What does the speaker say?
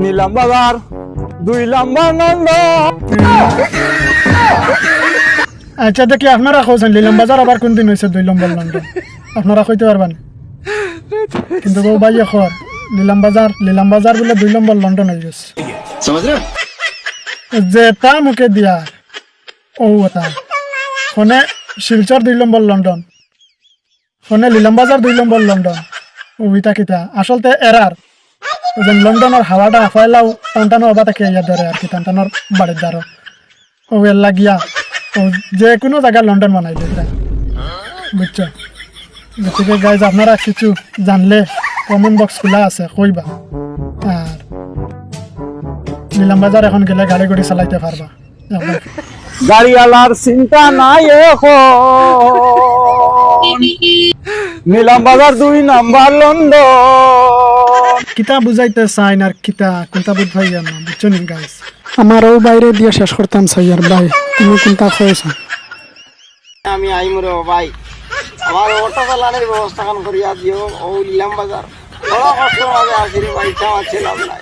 নিলাম বাজার 2 নম্বর লন্ডন। আচ্ছা দেখি আপনারা কইছেন লিলাম বাজার আবার কোন দিন হয়েছে 2 নম্বর লন্ডন আপনারা কইতে পারবেন কিন্তু গো ভাই এখন লিলাম বাজার বলে 2 নম্বর লন্ডন হয়ে গেছে যে তা মুখে দিয়া ও তা ফোনে শিলচর 2 নম্বর লন্ডন ফোনে লিলাম বাজার 2 নম্বর লন্ডন ওইটা কিতা আসলতে এরার যেন লন্ডনের হাওয়াটা ফাইলাও টানটানো হবা তাকে ইয়া ধরে আর কি টানটানোর বাড়ির দ্বারো ও এর লাগিয়া ও যে কোনো জায়গায় লন্ডন বানাই দেয় বুঝছো গতিকে গাইজ আপনারা কিছু জানলে কমেন্ট বক্স খোলা আছে কইবা আর নিলাম বাজার এখন গেলে গাড়ি গাড়ি চালাইতে পারবা গাড়িওয়ালার চিন্তা নাই এখন, নিলাম বাজার 2 নম্বর লন্ডন। কিতা বুঝাইতে চাই না কিতা কোনটা বুঝাই না বুঝছো নি গাইজ আমারও বাইরে দিয়ে শেষ করতাম চাই আর ভাই তুমি কোনটা কয়েছ আমি আইম রে ভাই আমার অটো চালানোর ব্যবস্থা কান করিয়া দিও ও নিলাম বাজার বড় কষ্ট মাঝে আসিরে ভাই চাওয়া ছিলাম না